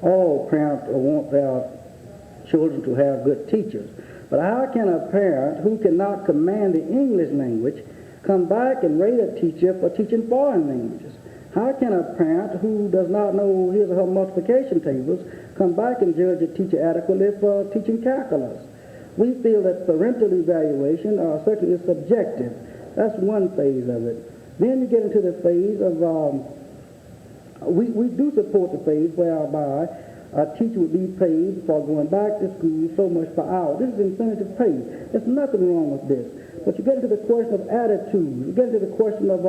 all parents want their children to have good teachers. But how can a parent who cannot command the English language come back and rate a teacher for teaching foreign languages? How can a parent who does not know his or her multiplication tables come back and judge a teacher adequately for teaching calculus? We feel that parental evaluation certainly is subjective. That's one phase of it. Then you get into the phase of, we do support the phase whereby a teacher would be paid for going back to school so much per hour. This is incentive pay. There's nothing wrong with this. But you get into the question of attitude. You get into the question of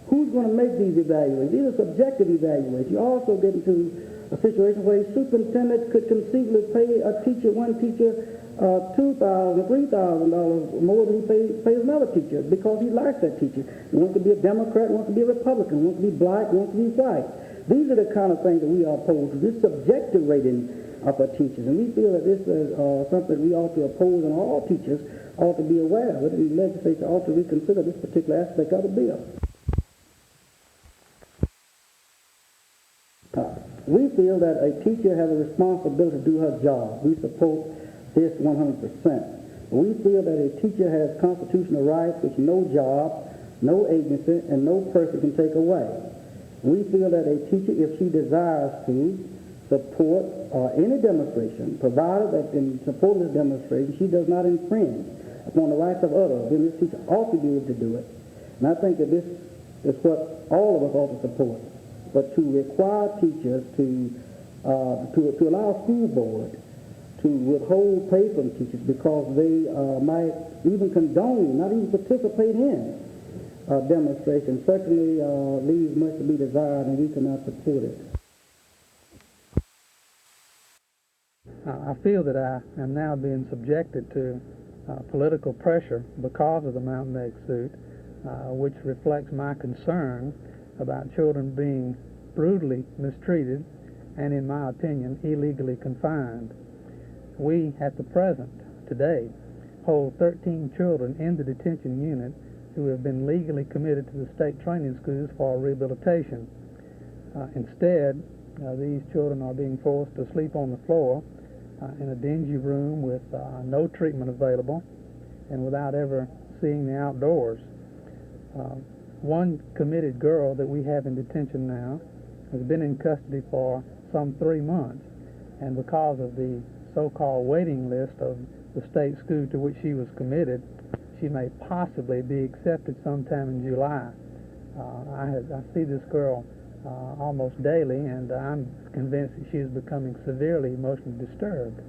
who's going to make these evaluations. These are subjective evaluations. You also get into a situation where a superintendent could conceivably pay one teacher $2,000, $3,000 more than he pays another teacher because he likes that teacher. He wants to be a Democrat, wants to be a Republican, wants to be black, wants to be white. These are the kind of things that we are opposed to, this subjective rating of our teachers. And we feel that this is something we ought to oppose, and all teachers ought to be aware of it, and the legislature ought to reconsider this particular aspect of the bill. We feel that a teacher has a responsibility to do her job. We support this 100%. We feel that a teacher has constitutional rights which no job, no agency, and no person can take away. We feel that a teacher, if she desires to support any demonstration, provided that in support of this demonstration she does not infringe upon the rights of others, then this teacher ought to be able to do it. And I think that this is what all of us ought to support. But to require teachers to allow school board to withhold pay from teachers because they might even condone, not even participate in demonstration, certainly leaves much to be desired, and we cannot support it. I feel that I am now being subjected to political pressure because of the Mountain Egg suit, which reflects my concern about children being brutally mistreated and, in my opinion, illegally confined. We, at the present, today, hold 13 children in the detention unit who have been legally committed to the state training schools for rehabilitation. Instead, these children are being forced to sleep on the floor in a dingy room with no treatment available and without ever seeing the outdoors. One committed girl that we have in detention now has been in custody for some 3 months, and because of the so-called waiting list of the state school to which she was committed, she may possibly be accepted sometime in July. I see this girl almost daily, and I'm convinced that she is becoming severely emotionally disturbed.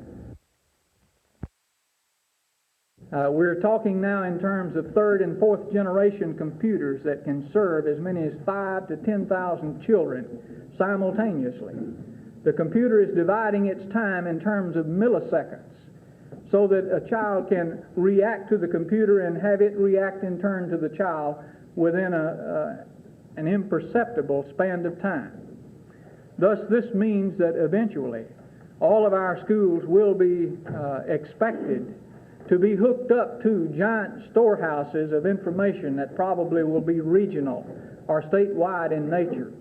We're talking now in terms of third and fourth generation computers that can serve as many as 5,000 to 10,000 children simultaneously. The computer is dividing its time in terms of milliseconds so that a child can react to the computer and have it react in turn to the child within an imperceptible span of time. Thus, this means that eventually all of our schools will be expected to be hooked up to giant storehouses of information that probably will be regional or statewide in nature.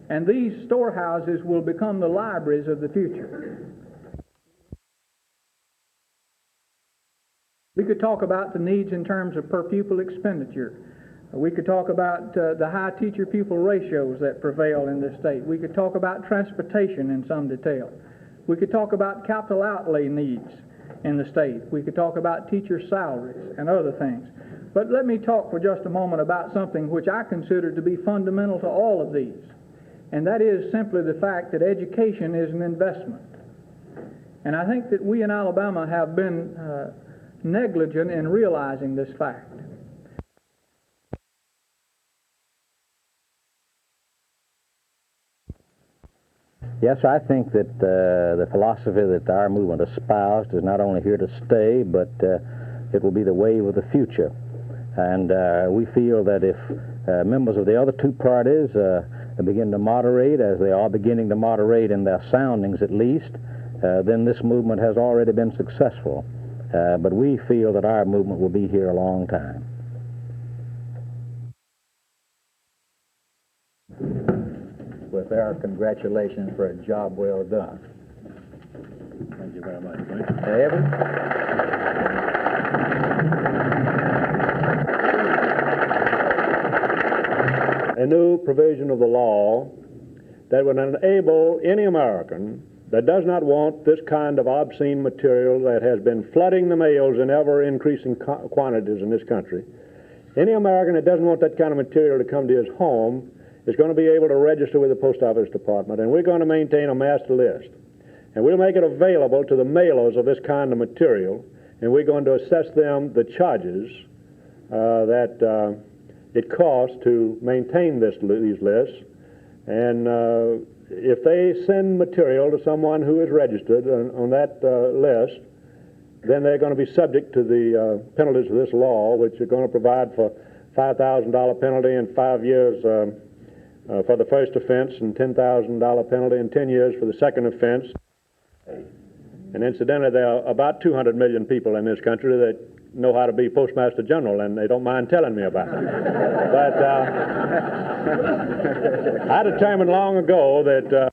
And these storehouses will become the libraries of the future. We could talk about the needs in terms of per pupil expenditure. We could talk about the high teacher-pupil ratios that prevail in this state. We could talk about transportation in some detail. We could talk about capital outlay needs in the state. We could talk about teacher salaries and other things. But let me talk for just a moment about something which I consider to be fundamental to all of these, and that is simply the fact that education is an investment. And I think that we in Alabama have been negligent in realizing this fact. Yes, I think that the philosophy that our movement espoused is not only here to stay, but it will be the wave of the future. And we feel that if members of the other two parties begin to moderate, as they are beginning to moderate in their soundings at least, then this movement has already been successful. But we feel that our movement will be here a long time. with our congratulations for a job well done. Thank you very much. Evan? A new provision of the law that would enable any American that does not want this kind of obscene material that has been flooding the mails in ever-increasing quantities in this country. Any American that doesn't want that kind of material to come to his home is going to be able to register with the Post Office Department, and we're going to maintain a master list. And we'll make it available to the mailers of this kind of material, and we're going to assess them the charges that it costs to maintain these lists. And if they send material to someone who is registered on that list, then they're going to be subject to the penalties of this law, which are going to provide for $5,000 penalty and 5 years for the first offense, and $10,000 penalty and 10 years for the second offense. And incidentally, there are about 200 million people in this country that know how to be Postmaster General, and they don't mind telling me about it. But I determined long ago that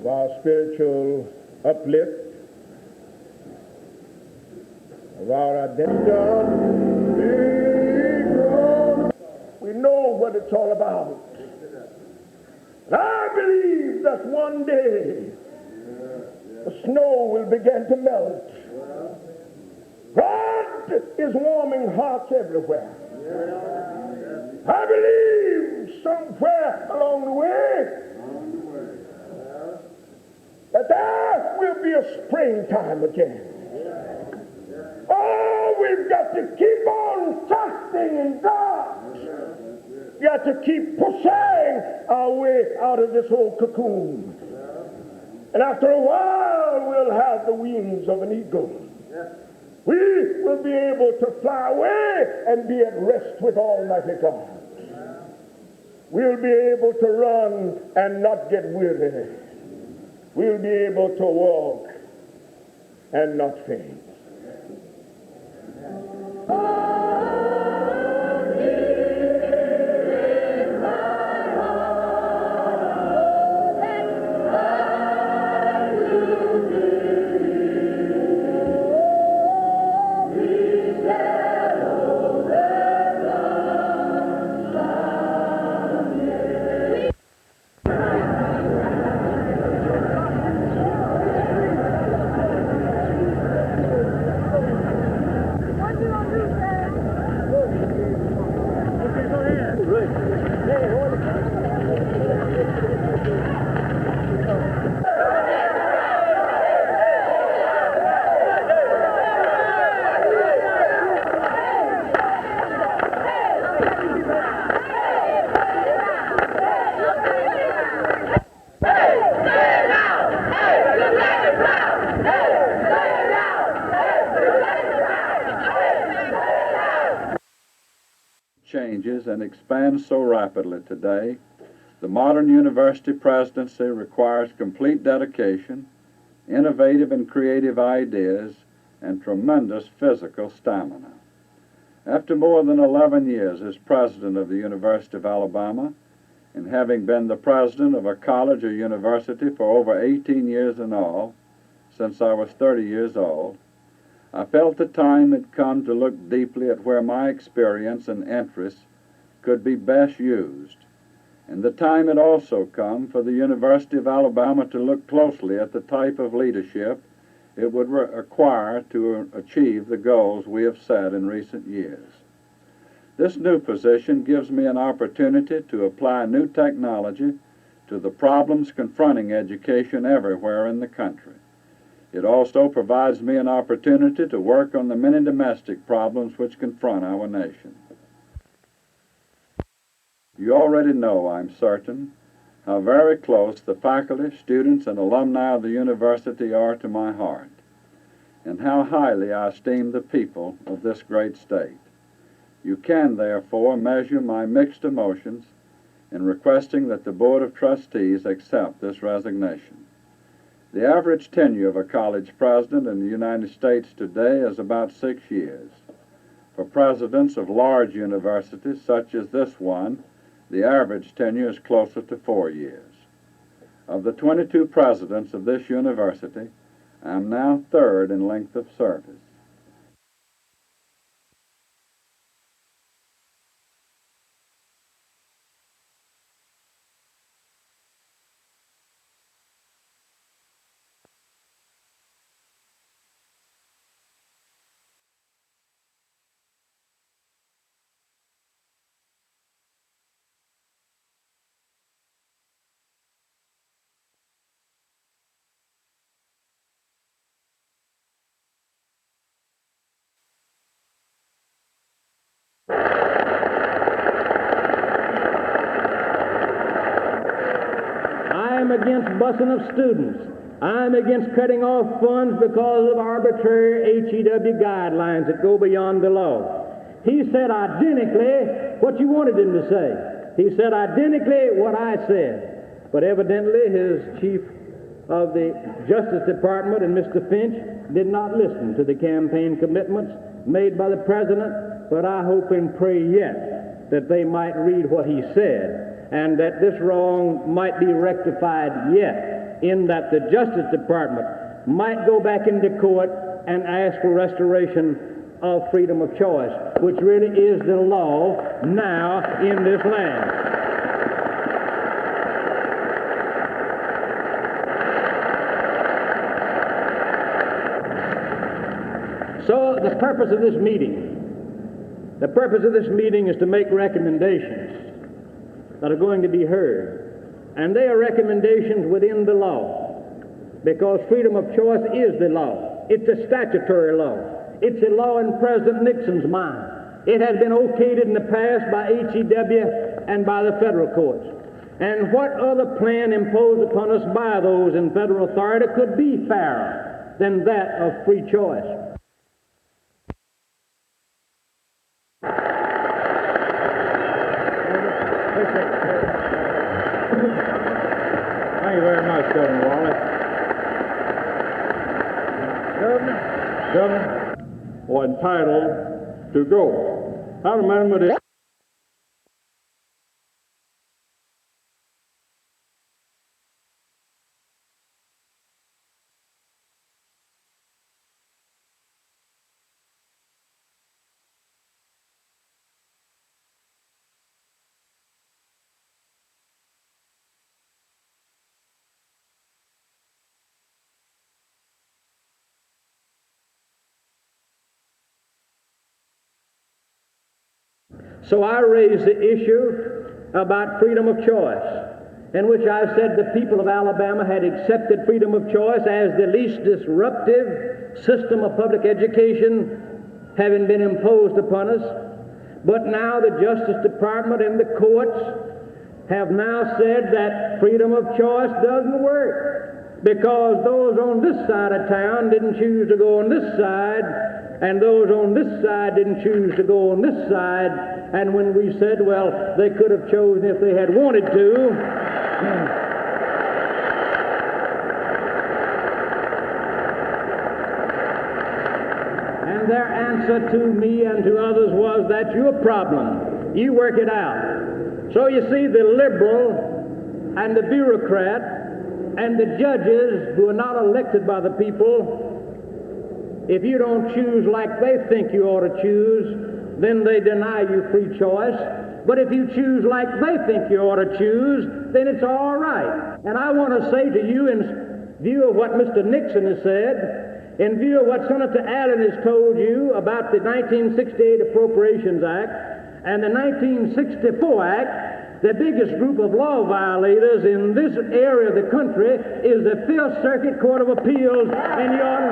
of our spiritual uplift, of our identity. We know what it's all about. And I believe that one day the snow will begin to melt. God is warming hearts everywhere. I believe somewhere along the way that there will be a springtime again. Oh, we've got to keep on trusting in God. We got to keep pushing our way out of this old cocoon. And after a while, we'll have the wings of an eagle. We will be able to fly away and be at rest with Almighty God. We'll be able to run and not get weary. We'll be able to walk and not faint. Changes and expands so rapidly today, the modern university presidency requires complete dedication, innovative and creative ideas, and tremendous physical stamina. After more than 11 years as president of the University of Alabama, and having been the president of a college or university for over 18 years in all, since I was 30 years old, I felt the time had come to look deeply at where my experience and interests could be best used. And the time had also come for the University of Alabama to look closely at the type of leadership it would require to achieve the goals we have set in recent years. This new position gives me an opportunity to apply new technology to the problems confronting education everywhere in the country. It also provides me an opportunity to work on the many domestic problems which confront our nation. You already know, I'm certain, how very close the faculty, students, and alumni of the university are to my heart, and how highly I esteem the people of this great state. You can, therefore, measure my mixed emotions in requesting that the Board of Trustees accept this resignation. The average tenure of a college president in the United States today is about 6 years. For presidents of large universities, such as this one, the average tenure is closer to 4 years. Of the 22 presidents of this university, I am now third in length of service. I'm against busing of students. I'm against cutting off funds because of arbitrary HEW guidelines that go beyond the law. He said identically what you wanted him to say. He said identically what I said. But evidently his chief of the Justice Department and Mr. Finch did not listen to the campaign commitments made by the President, but I hope and pray yet that they might read what he said, and that this wrong might be rectified yet, in that the Justice Department might go back into court and ask for restoration of freedom of choice, which really is the law now in this land. So the purpose of this meeting is to make recommendations that are going to be heard. And they are recommendations within the law, because freedom of choice is the law. It's a statutory law. It's a law in President Nixon's mind. It has been okayed in the past by HEW and by the federal courts. And what other plan imposed upon us by those in federal authority could be fairer than that of free choice? Thank you very much, Governor Wallace. deserved, governor, or entitled to go. I remember this. So I raised the issue about freedom of choice, in which I said the people of Alabama had accepted freedom of choice as the least disruptive system of public education having been imposed upon us. But now the Justice Department and the courts have now said that freedom of choice doesn't work, because those on this side of town didn't choose to go on this side, and those on this side didn't choose to go on this side. And when we said, well, they could have chosen if they had wanted to, and their answer to me and to others was, that's your problem. You work it out. So you see, the liberal and the bureaucrat and the judges who are not elected by the people, if you don't choose like they think you ought to choose, then they deny you free choice. But if you choose like they think you ought to choose, then it's all right. And I want to say to you, in view of what Mr. Nixon has said, in view of what Senator Allen has told you about the 1968 Appropriations Act and the 1964 Act, the biggest group of law violators in this area of the country is the Fifth Circuit Court of Appeals, and you ought to